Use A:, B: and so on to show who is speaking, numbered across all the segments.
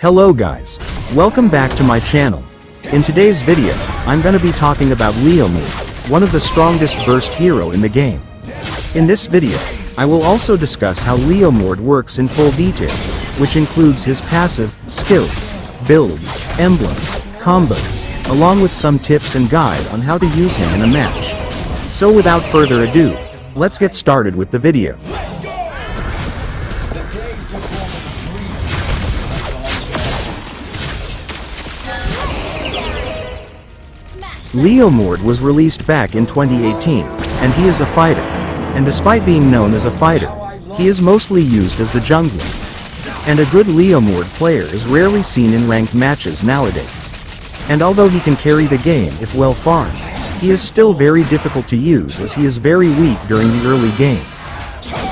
A: Hello guys, welcome back to my channel. In today's video, I'm gonna be talking about Leomord, one of the strongest burst hero in the game. In this video, I will also discuss how Leomord works in full details, which includes his passive, skills, builds, emblems, combos, along with some tips and guide on how to use him in a match. So without further ado, let's get started with the video. Leomord was released back in 2018, and he is a fighter. And despite being known as a fighter, he is mostly used as the jungler. And a good Leomord player is rarely seen in ranked matches nowadays. And although he can carry the game if well farmed, he is still very difficult to use as he is very weak during the early game.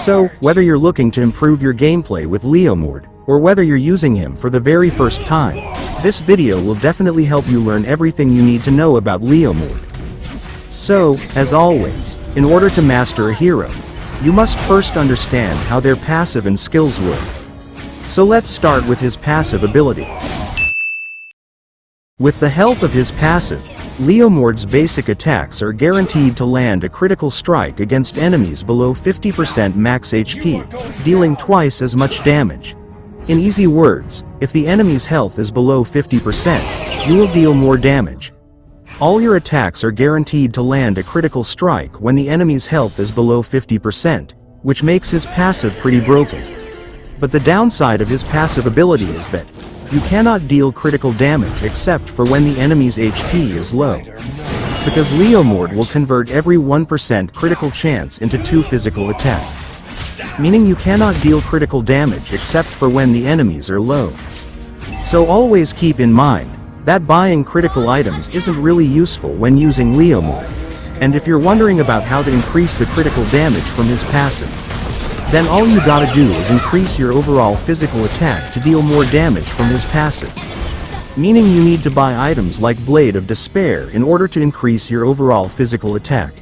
A: So, whether you're looking to improve your gameplay with Leomord, or whether you're using him for the very first time, this video will definitely help you learn everything you need to know about Leomord. So, as always, in order to master a hero, you must first understand how their passive and skills work. So let's start with his passive ability. With the help of his passive, Leomord's basic attacks are guaranteed to land a critical strike against enemies below 50% max HP, dealing twice as much damage. In easy words, if the enemy's health is below 50%, you will deal more damage. All your attacks are guaranteed to land a critical strike when the enemy's health is below 50%, which makes his passive pretty broken. But the downside of his passive ability is that you cannot deal critical damage except for when the enemy's HP is low. Because Leomord will convert every 1% critical chance into 2 physical attack. Meaning you cannot deal critical damage except for when the enemies are low. So always keep in mind that buying critical items isn't really useful when using Leomord. And if you're wondering about how to increase the critical damage from his passive, then all you gotta do is increase your overall physical attack to deal more damage from his passive. Meaning you need to buy items like Blade of Despair in order to increase your overall physical attack.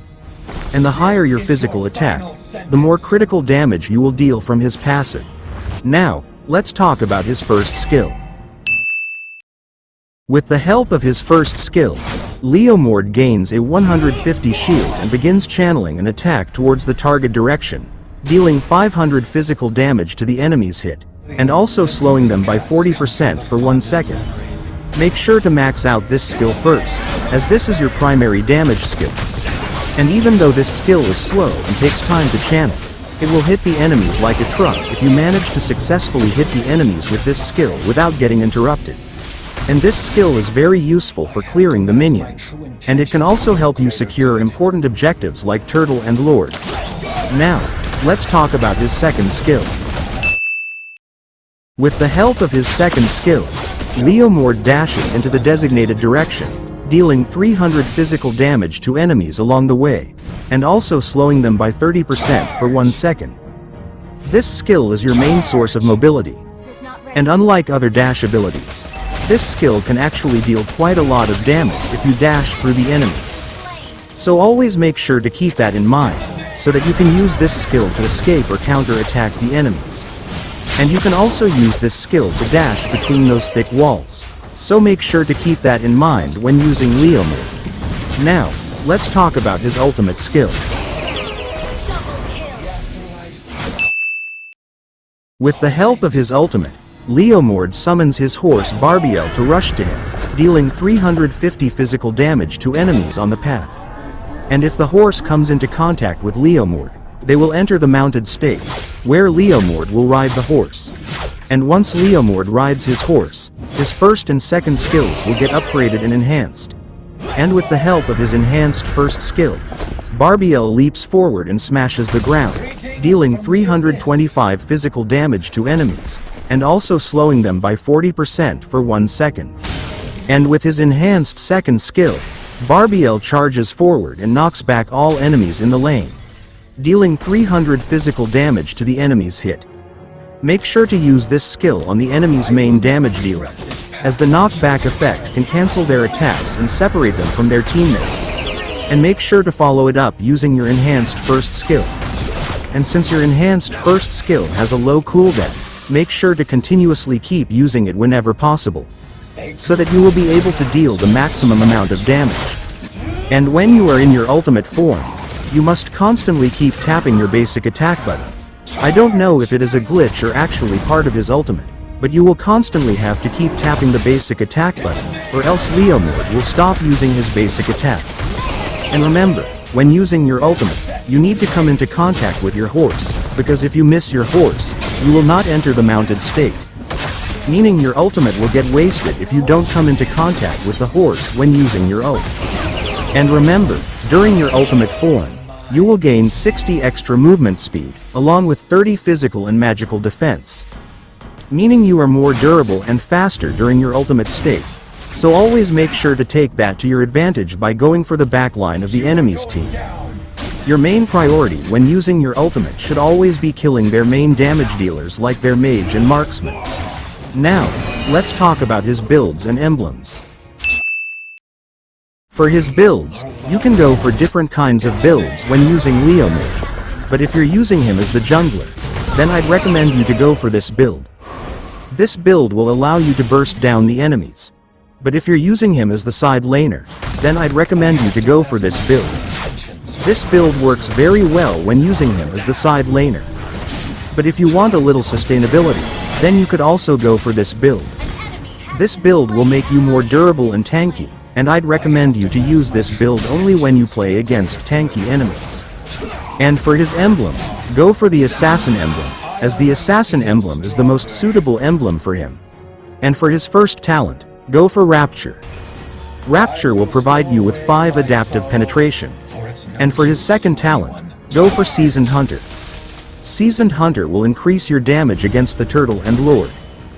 A: And the higher your physical attack, the more critical damage you will deal from his passive. Now, let's talk about his first skill. With the help of his first skill, Leomord gains a 150 shield and begins channeling an attack towards the target direction, dealing 500 physical damage to the enemy's hit, and also slowing them by 40% for 1 second. Make sure to max out this skill first, as this is your primary damage skill. And even though this skill is slow and takes time to channel, it will hit the enemies like a truck if you manage to successfully hit the enemies with this skill without getting interrupted. And this skill is very useful for clearing the minions, and it can also help you secure important objectives like Turtle and Lord. Now, let's talk about his second skill. With the help of his second skill, Leomord dashes into the designated direction, dealing 300 physical damage to enemies along the way, and also slowing them by 30% for 1 second. This skill is your main source of mobility. And unlike other dash abilities, this skill can actually deal quite a lot of damage if you dash through the enemies. So always make sure to keep that in mind, so that you can use this skill to escape or counter-attack the enemies. And you can also use this skill to dash between those thick walls. So make sure to keep that in mind when using Leomord. Now, let's talk about his ultimate skill. With the help of his ultimate, Leomord summons his horse Barbiel to rush to him, dealing 350 physical damage to enemies on the path. And if the horse comes into contact with Leomord, they will enter the mounted state, where Leomord will ride the horse. And once Leomord rides his horse, his first and second skills will get upgraded and enhanced. And with the help of his enhanced first skill, Barbiel leaps forward and smashes the ground, dealing 325 physical damage to enemies, and also slowing them by 40% for 1 second. And with his enhanced second skill, Barbiel charges forward and knocks back all enemies in the lane, dealing 300 physical damage to the enemy's hit. Make sure to use this skill on the enemy's main damage dealer, as the knockback effect can cancel their attacks and separate them from their teammates. And make sure to follow it up using your enhanced first skill. And since your enhanced first skill has a low cooldown, make sure to continuously keep using it whenever possible, so that you will be able to deal the maximum amount of damage. And when you are in your ultimate form, you must constantly keep tapping your basic attack button. I don't know if it is a glitch or actually part of his ultimate, but you will constantly have to keep tapping the basic attack button, or else Leomord will stop using his basic attack. And remember, when using your ultimate, you need to come into contact with your horse, because if you miss your horse, you will not enter the mounted state. Meaning your ultimate will get wasted if you don't come into contact with the horse when using your ult. And remember, during your ultimate form, you will gain 60 extra movement speed, along with 30 physical and magical defense. Meaning you are more durable and faster during your ultimate state. So always make sure to take that to your advantage by going for the backline of the enemy's team. Your main priority when using your ultimate should always be killing their main damage dealers like their mage and marksman. Now, let's talk about his builds and emblems. For his builds, you can go for different kinds of builds when using Leomord, but if you're using him as the jungler, then I'd recommend you to go for this build. This build will allow you to burst down the enemies. But if you're using him as the side laner, then I'd recommend you to go for this build. This build works very well when using him as the side laner. But if you want a little sustainability, then you could also go for this build. This build will make you more durable and tanky, and I'd recommend you to use this build only when you play against tanky enemies. And for his emblem, go for the Assassin emblem, as the Assassin emblem is the most suitable emblem for him. And for his first talent, go for Rapture. Rapture will provide you with 5 adaptive penetration. And for his second talent, go for Seasoned Hunter. Seasoned Hunter will increase your damage against the turtle and lord,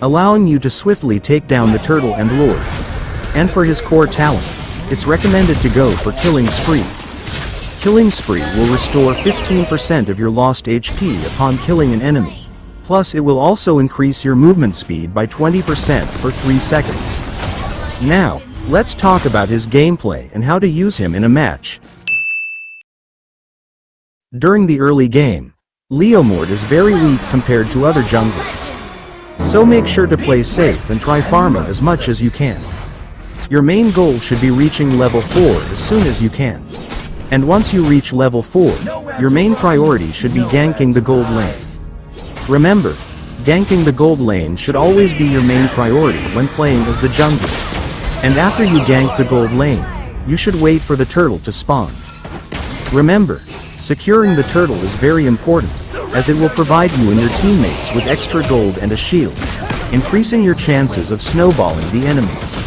A: allowing you to swiftly take down the turtle and lord. And for his core talent, it's recommended to go for Killing Spree. Killing Spree will restore 15% of your lost HP upon killing an enemy. Plus it will also increase your movement speed by 20% for 3 seconds. Now, let's talk about his gameplay and how to use him in a match. During the early game, Leomord is very weak compared to other junglers. So make sure to play safe and try Pharma as much as you can. Your main goal should be reaching level 4 as soon as you can. And once you reach level 4, your main priority should be ganking the gold lane. Remember, ganking the gold lane should always be your main priority when playing as the jungler. And after you gank the gold lane, you should wait for the turtle to spawn. Remember, securing the turtle is very important, as it will provide you and your teammates with extra gold and a shield, increasing your chances of snowballing the enemies.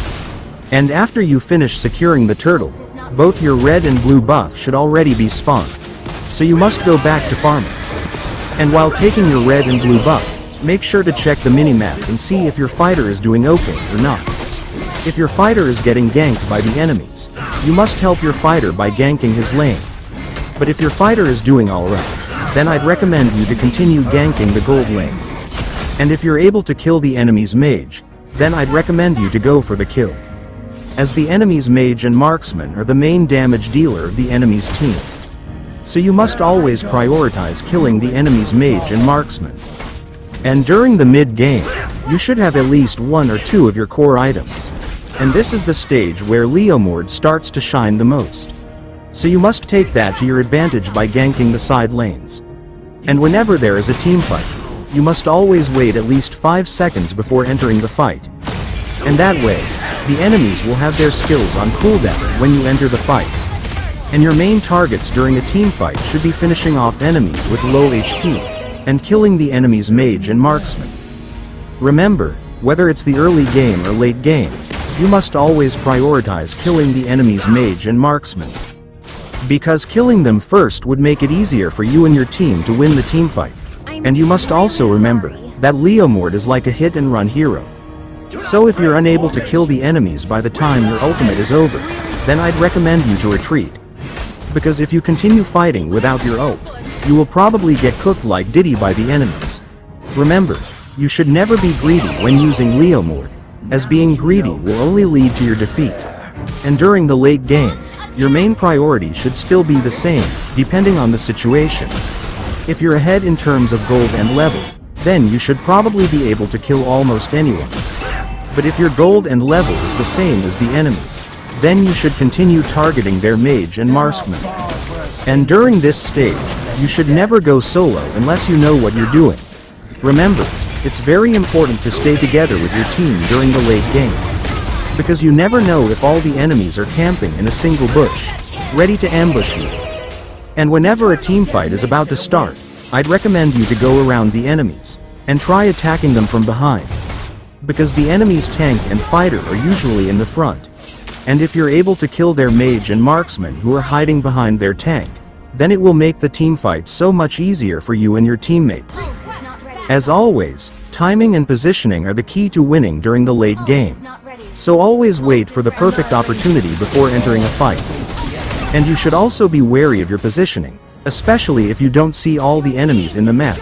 A: And after you finish securing the turtle, both your red and blue buff should already be spawned, so you must go back to farming. And while taking your red and blue buff, make sure to check the minimap and see if your fighter is doing okay or not. If your fighter is getting ganked by the enemies, you must help your fighter by ganking his lane. But if your fighter is doing alright, then I'd recommend you to continue ganking the gold lane. And if you're able to kill the enemy's mage, then I'd recommend you to go for the kill, as the enemy's mage and marksman are the main damage dealer of the enemy's team. So you must always prioritize killing the enemy's mage and marksman. And during the mid-game, you should have at least 1 or 2 of your core items. And this is the stage where Leomord starts to shine the most. So you must take that to your advantage by ganking the side lanes. And whenever there is a team fight, you must always wait at least 5 seconds before entering the fight. And that way, the enemies will have their skills on cooldown when you enter the fight. And your main targets during a team fight should be finishing off enemies with low HP, and killing the enemy's mage and marksman. Remember, whether it's the early game or late game, you must always prioritize killing the enemy's mage and marksman. Because killing them first would make it easier for you and your team to win the team fight. And you must also remember that Leomord is like a hit-and-run hero. So if you're unable to kill the enemies by the time your ultimate is over, then I'd recommend you to retreat. Because if you continue fighting without your ult, you will probably get cooked like Diddy by the enemies. Remember, you should never be greedy when using Leomord, as being greedy will only lead to your defeat. And during the late game, your main priority should still be the same, depending on the situation. If you're ahead in terms of gold and level, then you should probably be able to kill almost anyone. But if your gold and level is the same as the enemies, then you should continue targeting their mage and marksman. And during this stage, you should never go solo unless you know what you're doing. Remember, it's very important to stay together with your team during the late game, because you never know if all the enemies are camping in a single bush, ready to ambush you. And whenever a teamfight is about to start, I'd recommend you to go around the enemies, and try attacking them from behind. Because the enemy's tank and fighter are usually in the front. And if you're able to kill their mage and marksman who are hiding behind their tank, then it will make the teamfight so much easier for you and your teammates. As always, timing and positioning are the key to winning during the late game. So always wait for the perfect opportunity before entering a fight. And you should also be wary of your positioning, especially if you don't see all the enemies in the map.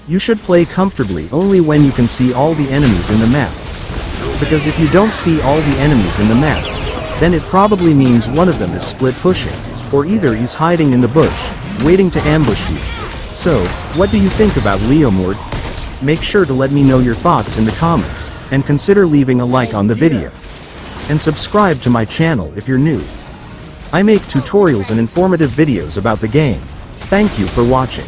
A: You should play comfortably only when you can see all the enemies in the map. Because if you don't see all the enemies in the map, then it probably means one of them is split pushing, or either he's hiding in the bush, waiting to ambush you. So, what do you think about Leomord? Make sure to let me know your thoughts in the comments, and consider leaving a like on the video. And subscribe to my channel if you're new. I make tutorials and informative videos about the game. Thank you for watching.